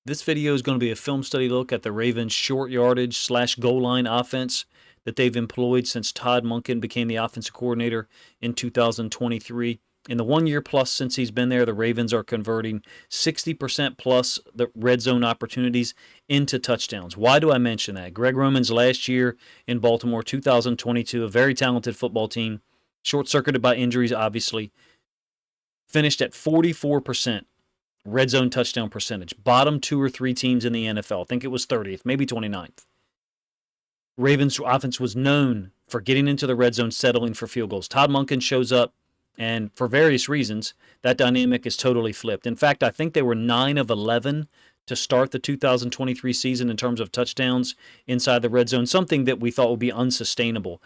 This video is going to be a film study look at the Ravens' short yardage / goal line offense that they've employed since Todd Monken became the offensive coordinator in 2023. In the 1 year plus since he's been there, the Ravens are converting 60% plus the red zone opportunities into touchdowns. Why do I mention that? Greg Roman's last year in Baltimore, 2022, a very talented football team, short-circuited by injuries, obviously, finished at 44% red zone touchdown percentage. Bottom 2 or 3 teams in the NFL. I think it was 30th, maybe 29th. Ravens offense was known for getting into the red zone, settling for field goals. Todd Monken shows up, and for various reasons, that dynamic is totally flipped. In fact, I think they were 9 of 11 to start the 2023 season in terms of touchdowns inside the red zone, something that we thought would be unsustainable.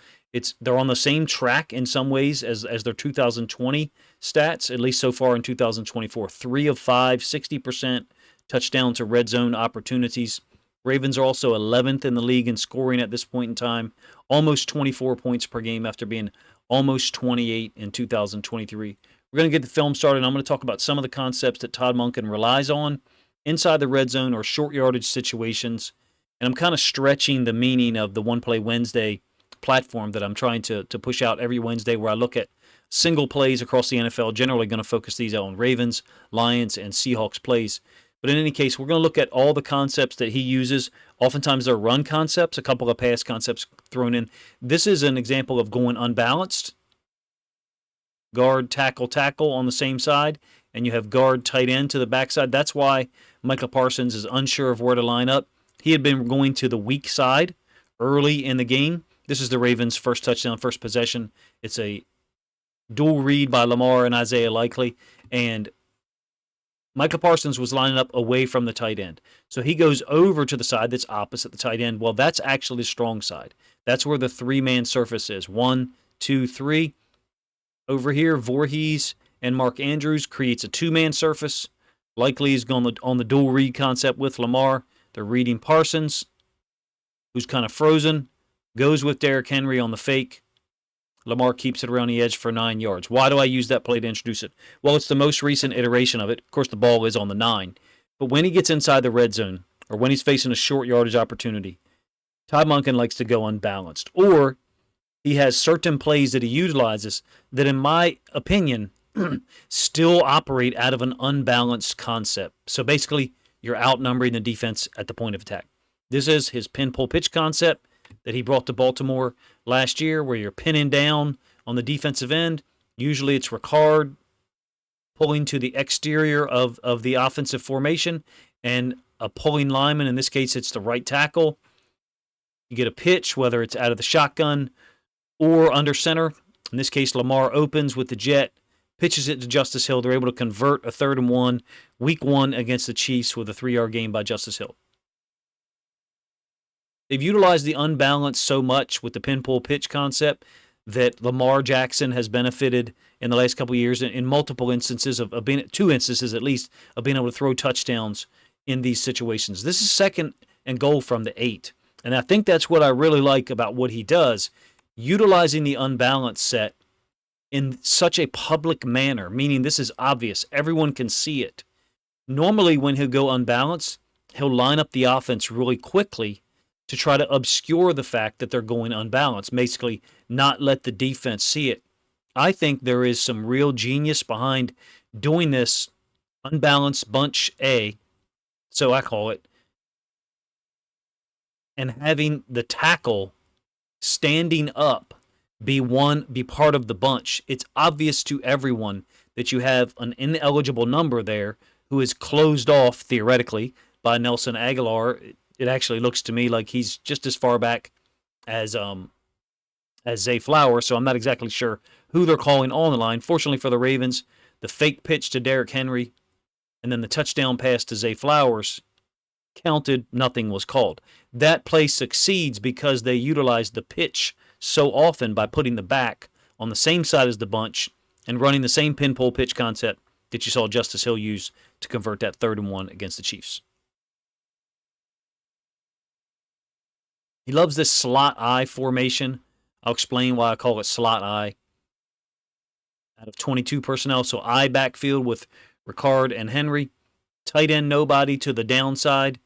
They're on the same track in some ways as their 2020 stats, at least so far in 2024. 3 of 5, 60% touchdown to red zone opportunities. Ravens are also 11th in the league in scoring at this point in time, almost 24 points per game after being almost 28 in 2023. We're going to get the film started, and I'm going to talk about some of the concepts that Todd Monken relies on inside the red zone or short yardage situations. And I'm kind of stretching the meaning of the One Play Wednesday platform that I'm trying to push out every Wednesday, where I look at single plays across the NFL, generally going to focus these out on Ravens, Lions, and Seahawks plays. But in any case, we're going to look at all the concepts that he uses. Oftentimes they're run concepts, a couple of pass concepts thrown in. This is an example of going unbalanced. Guard, tackle, tackle on the same side, and you have guard, tight end to the backside. That's why Micah Parsons is unsure of where to line up. He had been going to the weak side early in the game. This is the Ravens' first touchdown, first possession. It's a dual read by Lamar and Isaiah Likely, and Micah Parsons was lining up away from the tight end. So he goes over to the side that's opposite the tight end. Well, that's actually the strong side. That's where the 3-man surface is. 1, 2, 3. Over here, Voorhees and Mark Andrews creates a 2-man surface. Likely is going on the dual read concept with Lamar. They're reading Parsons, who's kind of frozen, goes with Derrick Henry on the fake. Lamar keeps it around the edge for 9 yards. Why do I use that play to introduce it? Well, it's the most recent iteration of it. Of course, the ball is on the 9. But when he gets inside the red zone, or when he's facing a short yardage opportunity, Todd Monken likes to go unbalanced. Or he has certain plays that he utilizes that, in my opinion, still operate out of an unbalanced concept. So basically, you're outnumbering the defense at the point of attack. This is his pin-pull-pitch concept that he brought to Baltimore last year, where you're pinning down on the defensive end. Usually it's Ricard pulling to the exterior of the offensive formation and a pulling lineman. In this case, it's the right tackle. You get a pitch, whether it's out of the shotgun or under center. In this case, Lamar opens with the jet, pitches it to Justice Hill. They're able to convert a 3rd and 1, week 1 against the Chiefs with a 3-yard gain by Justice Hill. They've utilized the unbalanced so much with the pin-pull-pitch concept that Lamar Jackson has benefited in the last couple of years in multiple instances of being, 2 instances at least, of being able to throw touchdowns in these situations. This is 2nd and goal from the 8. And I think that's what I really like about what he does, utilizing the unbalanced set in such a public manner, meaning this is obvious. Everyone can see it. Normally when he'll go unbalanced, he'll line up the offense really quickly to try to obscure the fact that they're going unbalanced, basically not let the defense see it. I think there is some real genius behind doing this unbalanced bunch A, so I call it, and having the tackle standing up be part of the bunch. It's obvious to everyone that you have an ineligible number there who is closed off, theoretically, by Nelson Aguilar. It actually looks to me like he's just as far back as Zay Flowers, so I'm not exactly sure who they're calling on the line. Fortunately for the Ravens, the fake pitch to Derrick Henry and then the touchdown pass to Zay Flowers counted, nothing was called. That play succeeds because they utilized the pitch so often by putting the back on the same side as the bunch and running the same pin-pull pitch concept that you saw Justice Hill use to convert that 3rd and 1 against the Chiefs. He loves this slot I formation. I'll explain why I call it slot I. Out of 22 personnel, so I backfield with Ricard and Henry. tight end nobody to the downside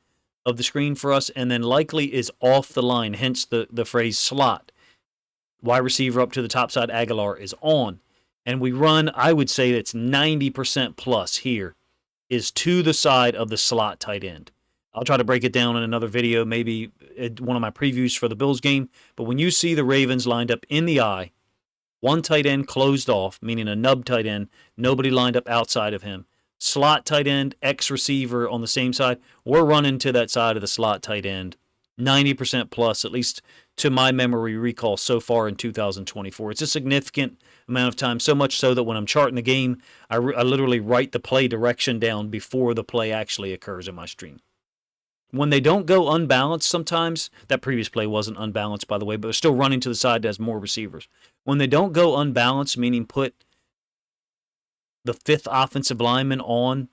of the screen for us, and then likely is off the line, hence the phrase slot. Wide receiver up to the top side, Aguilar is on. And we run, I would say that's 90% plus here, is to the side of the slot tight end. I'll try to break it down in another video, maybe one of my previews for the Bills game. But when you see the Ravens lined up in the eye, one tight end closed off, meaning a nub tight end, nobody lined up outside of him. Slot tight end, X receiver on the same side, we're running to that side of the slot tight end. 90% plus, at least to my memory recall so far in 2024. It's a significant amount of time, so much so that when I'm charting the game, I literally write the play direction down before the play actually occurs in my stream. When they don't go unbalanced sometimes, that previous play wasn't unbalanced, by the way, but they're still running to the side that has more receivers. When they don't go unbalanced, meaning put the fifth offensive lineman on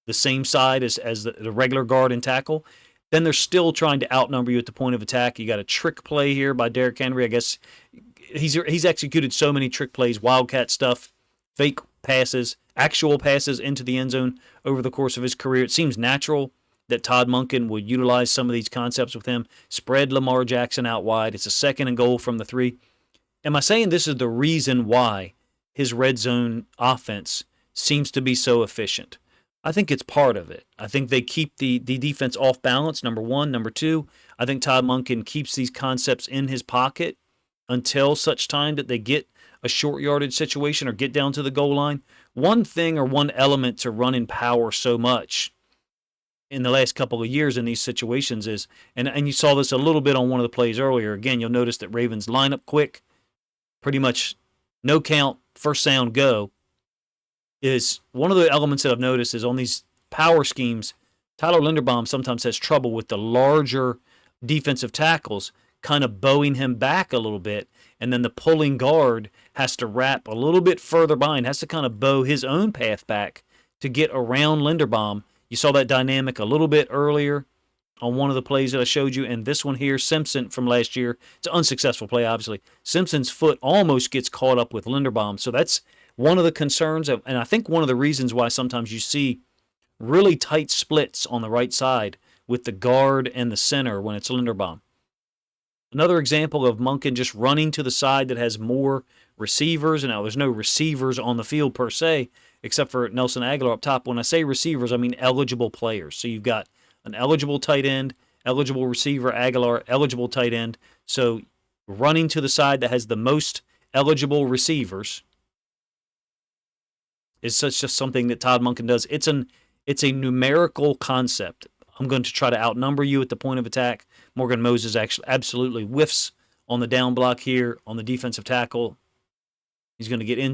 the same side as the regular guard and tackle, then they're still trying to outnumber you at the point of attack. You got a trick play here by Derrick Henry. I guess he's executed so many trick plays, wildcat stuff, fake passes, actual passes into the end zone over the course of his career. It seems natural that Todd Monken would utilize some of these concepts with him. Spread Lamar Jackson out wide. It's a 2nd and goal from the 3. Am I saying this is the reason why his red zone offense seems to be so efficient? I think it's part of it. I think they keep the defense off balance, number one. Number two, I think Todd Monken keeps these concepts in his pocket until such time that they get a short yardage situation or get down to the goal line. One thing or one element to run in power so much in the last couple of years in these situations is, and you saw this a little bit on one of the plays earlier. Again, you'll notice that Ravens line up quick, pretty much no count, first sound, go. Is one of the elements that I've noticed is on these power schemes, Tyler Linderbaum sometimes has trouble with the larger defensive tackles kind of bowing him back a little bit, and then the pulling guard has to wrap a little bit further behind, has to kind of bow his own path back to get around Linderbaum. You saw that dynamic a little bit earlier on one of the plays that I showed you, and this one here, Simpson from last year. It's an unsuccessful play, obviously. Simpson's foot almost gets caught up with Linderbaum, so that's one of the concerns, and I think one of the reasons why sometimes you see really tight splits on the right side with the guard and the center when it's Linderbaum. Another example of Monken just running to the side that has more receivers, and now there's no receivers on the field per se, except for Nelson Aguilar up top. When I say receivers, I mean eligible players. So you've got an eligible tight end, eligible receiver, Aguilar, eligible tight end. So running to the side that has the most eligible receivers is just something that Todd Monken does. It's a numerical concept. I'm going to try to outnumber you at the point of attack. Morgan Moses actually absolutely whiffs on the down block here on the defensive tackle. He's going to get in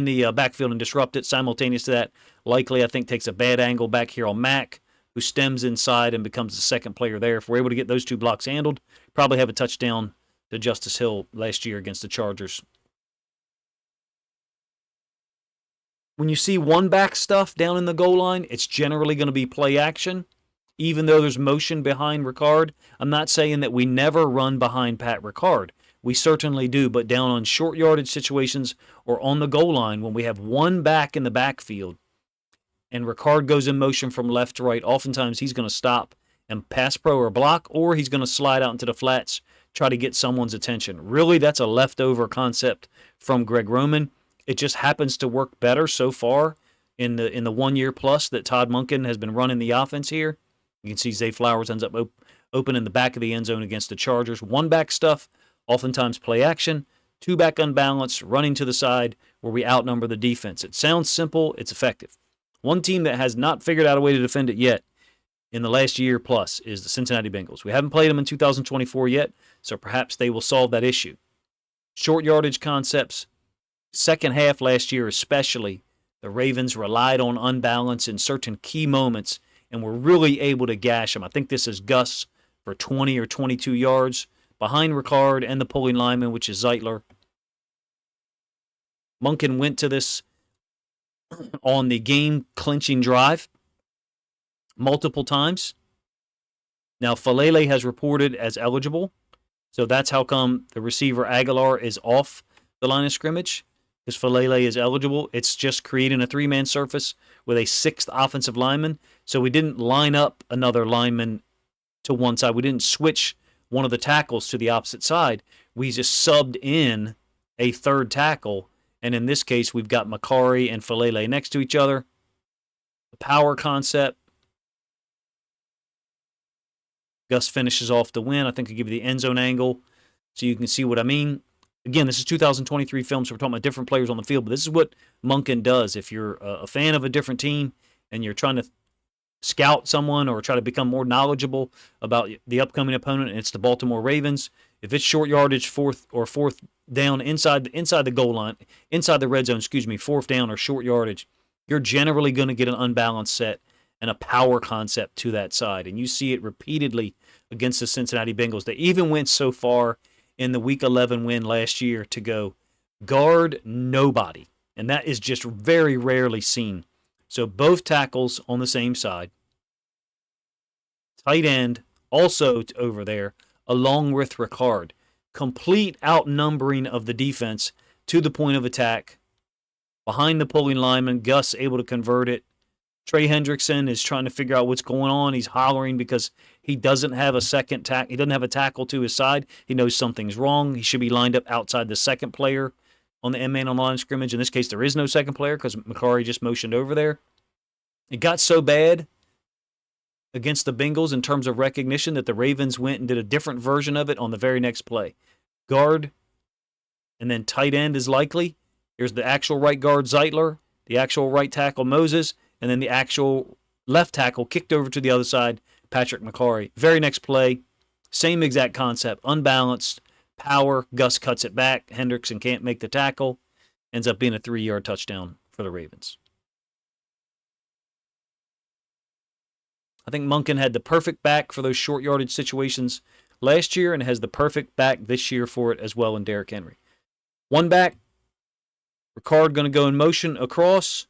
the backfield and disrupt it. Simultaneous to that, likely I think takes a bad angle back here on Mack, who stems inside and becomes the second player there. If we're able to get those two blocks handled, probably have a touchdown to Justice Hill last year against the Chargers. When you see one back stuff down in the goal line, it's generally going to be play action, even though there's motion behind Ricard. I'm not saying that we never run behind Pat Ricard. We certainly do, but down on short yardage situations or on the goal line, when we have one back in the backfield and Ricard goes in motion from left to right, oftentimes he's going to stop and pass pro or block, or he's going to slide out into the flats, try to get someone's attention. Really, that's a leftover concept from Greg Roman. It just happens to work better so far in the 1 year plus that Todd Monken has been running the offense here. You can see Zay Flowers ends up open in the back of the end zone against the Chargers. One back stuff, oftentimes play action. Two back unbalanced, running to the side where we outnumber the defense. It sounds simple, it's effective. One team that has not figured out a way to defend it yet in the last year plus is the Cincinnati Bengals. We haven't played them in 2024 yet, so perhaps they will solve that issue. Short yardage concepts. Second half last year especially, the Ravens relied on unbalance in certain key moments and were really able to gash them. I think this is Gus for 20 or 22 yards behind Ricard and the pulling lineman, which is Zeitler. Monken went to this on the game-clinching drive multiple times. Now, Falele has reported as eligible, so that's how come the receiver Aguilar is off the line of scrimmage. because Falele is eligible. It's just creating a three-man surface with a sixth offensive lineman. So we didn't line up another lineman to one side. We didn't switch one of the tackles to the opposite side. We just subbed in a third tackle. And in this case, we've got Macari and Falele next to each other. The power concept. Gus finishes off the win. I think I give you the end zone angle so you can see what I mean. Again, this is 2023 film, so we're talking about different players on the field, but this is what Monken does. If you're a fan of a different team and you're trying to scout someone or try to become more knowledgeable about the upcoming opponent, and it's the Baltimore Ravens, if it's short yardage, fourth down inside the goal line, inside the red zone, fourth down or short yardage, you're generally going to get an unbalanced set and a power concept to that side. And you see it repeatedly against the Cincinnati Bengals. They even went so far in the Week 11 win last year to go guard nobody. And that is just very rarely seen. So both tackles on the same side. Tight end also over there, along with Ricard. Complete outnumbering of the defense to the point of attack. Behind the pulling lineman, Gus able to convert it. Trey Hendrickson is trying to figure out what's going on. He's hollering because he doesn't have a second tackle. He doesn't have a tackle to his side. He knows something's wrong. He should be lined up outside the second player on the end-man on the line of scrimmage. In this case, there is no second player because Macari just motioned over there. It got so bad against the Bengals in terms of recognition that the Ravens went and did a different version of it on the very next play. Guard and then tight end is likely. Here's the actual right guard, Zeitler, the actual right tackle, Moses, and then the actual left tackle kicked over to the other side, Patrick Macari. Very next play, same exact concept, unbalanced, power, Gus cuts it back, Hendrickson can't make the tackle, ends up being a 3-yard touchdown for the Ravens. I think Monken had the perfect back for those short yardage situations last year and has the perfect back this year for it as well in Derrick Henry. One back, Ricard going to go in motion across.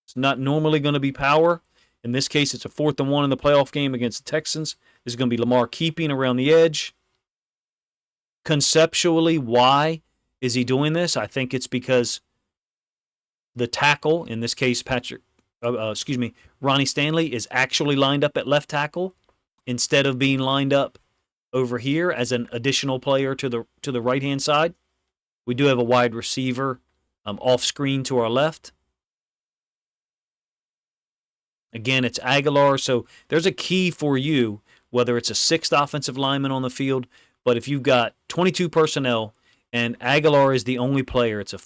It's not normally going to be power. In this case, it's a 4th and 1 in the playoff game against the Texans. This is going to be Lamar keeping around the edge. Conceptually, why is he doing this? I think it's because the tackle, in this case, Ronnie Stanley, is actually lined up at left tackle instead of being lined up over here as an additional player to the right-hand side. We do have a wide receiver off screen to our left. Again, it's Aguilar, so there's a key for you, whether it's a 6th offensive lineman on the field, but if you've got 22 personnel and Aguilar is the only player, it's a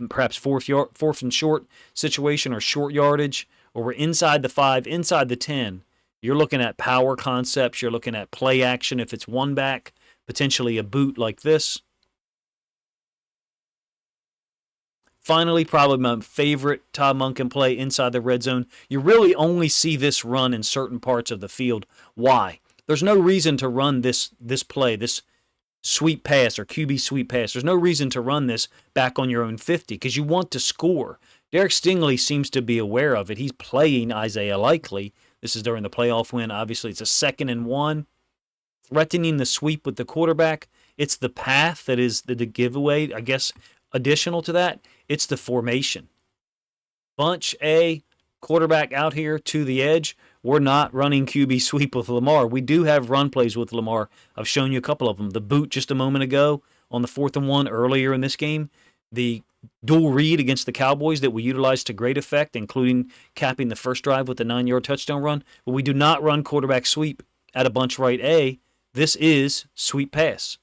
perhaps fourth and short situation or short yardage, or we're inside the 5, inside the 10, you're looking at power concepts, you're looking at play action if it's one back, potentially a boot like this. Finally, probably my favorite Todd Monken play inside the red zone. You really only see this run in certain parts of the field. Why? There's no reason to run this play, this sweep pass or QB sweep pass. There's no reason to run this back on your own 50 because you want to score. Derek Stingley seems to be aware of it. He's playing Isaiah Likely. This is during the playoff win. Obviously, it's a 2nd and 1. Threatening the sweep with the quarterback. It's the path that is the giveaway, I guess. Additional to that, it's the formation. Bunch A, quarterback out here to the edge. We're not running QB sweep with Lamar. We do have run plays with Lamar. I've shown you a couple of them. The boot just a moment ago on the 4th and 1 earlier in this game. The dual read against the Cowboys that we utilized to great effect, including capping the first drive with the 9-yard touchdown run. But we do not run quarterback sweep at a bunch right A. This is sweep pass.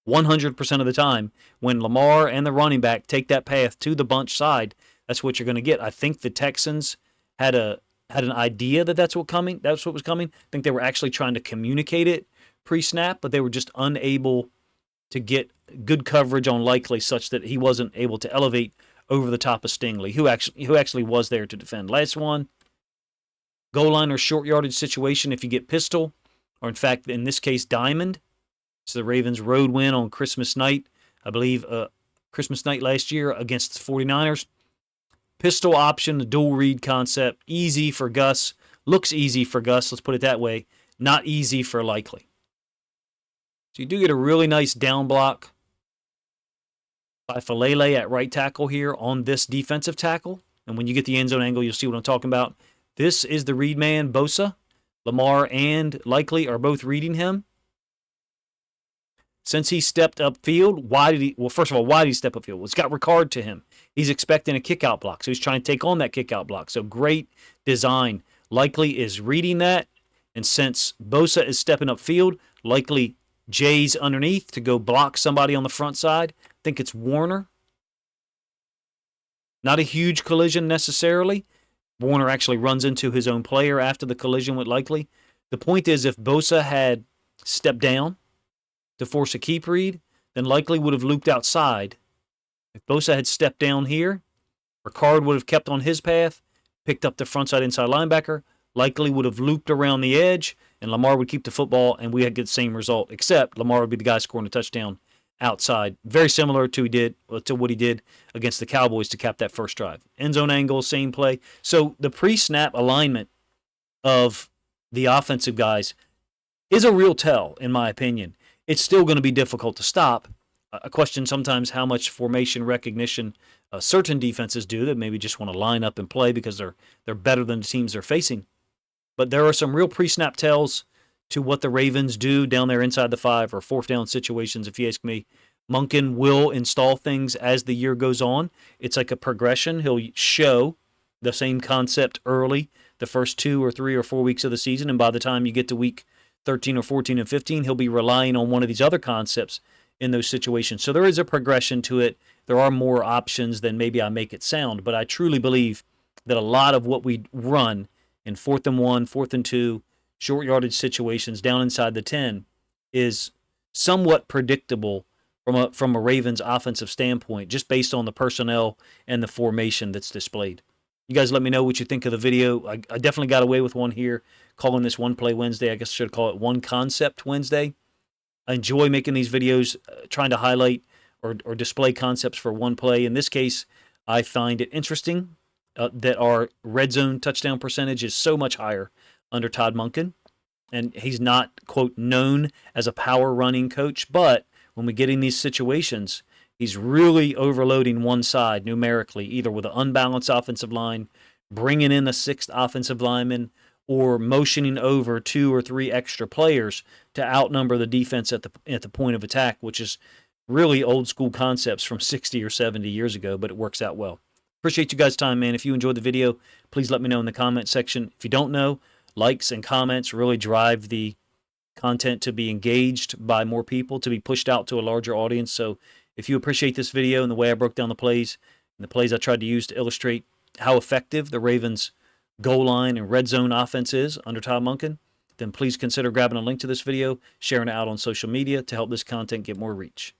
100% of the time, when Lamar and the running back take that path to the bunch side, that's what you're going to get. I think the Texans had an idea that that's what was coming. I think they were actually trying to communicate it pre-snap, but they were just unable to get good coverage on Likely such that he wasn't able to elevate over the top of Stingley, who actually was there to defend. Last one, goal line or short yardage situation if you get pistol, or in fact, in this case, diamond. So the Ravens' road win on Christmas night, I believe Christmas night last year against the 49ers. Pistol option, the dual read concept, easy for Gus. Looks easy for Gus, let's put it that way. Not easy for Likely. So you do get a really nice down block Falele at right tackle here on this defensive tackle. And when you get the end zone angle, you'll see what I'm talking about. This is the read man, Bosa. Lamar and Likely are both reading him. Since he stepped upfield, first of all, why did he step upfield? Well, it's got Ricard to him. He's expecting a kick-out block, so he's trying to take on that kick-out block. So great design. Likely is reading that, and since Bosa is stepping upfield, Likely Jay's underneath to go block somebody on the front side. I think it's Warner. Not a huge collision necessarily. Warner actually runs into his own player after the collision with Likely. The point is, if Bosa had stepped down to force a keep read, then Likely would have looped outside. If Bosa had stepped down here, Ricard would have kept on his path, picked up the frontside inside linebacker, Likely would have looped around the edge, and Lamar would keep the football, and we had get the same result, except Lamar would be the guy scoring a touchdown outside. Very similar to what he did against the Cowboys to cap that first drive. End zone angle, same play. So the pre-snap alignment of the offensive guys is a real tell, in my opinion. It's still going to be difficult to stop. I question sometimes how much formation recognition certain defenses do that maybe just want to line up and play because they're better than the teams they're facing. But there are some real pre-snap tells to what the Ravens do down there inside the 5 or fourth down situations, if you ask me. Monken will install things as the year goes on. It's like a progression. He'll show the same concept early, the first 2 or 3 or 4 weeks of the season, and by the time you get to week 13 or 14 and 15, he'll be relying on one of these other concepts in those situations. So there is a progression to it. There are more options than maybe I make it sound, but I truly believe that a lot of what we run in 4th and 1, 4th and 2, short yardage situations down inside the 10 is somewhat predictable from a Ravens offensive standpoint, just based on the personnel and the formation that's displayed. You guys let me know what you think of the video. I definitely got away with one here, calling this One Play Wednesday. I guess I should call it One Concept Wednesday. I enjoy making these videos, trying to highlight or display concepts for one play. In this case, I find it interesting that our red zone touchdown percentage is so much higher under Todd Monken. And he's not, quote, known as a power running coach, but when we get in these situations, he's really overloading one side numerically, either with an unbalanced offensive line, bringing in a 6th offensive lineman, or motioning over 2 or 3 extra players to outnumber the defense at the point of attack, which is really old school concepts from 60 or 70 years ago, but it works out well. Appreciate you guys' time, man. If you enjoyed the video, please let me know in the comment section. If you don't know, likes and comments really drive the content to be engaged by more people, to be pushed out to a larger audience. So if you appreciate this video and the way I broke down the plays, and the plays I tried to use to illustrate how effective the Ravens' goal line and red zone offense is under Todd Monken, then please consider grabbing a link to this video, sharing it out on social media to help this content get more reach.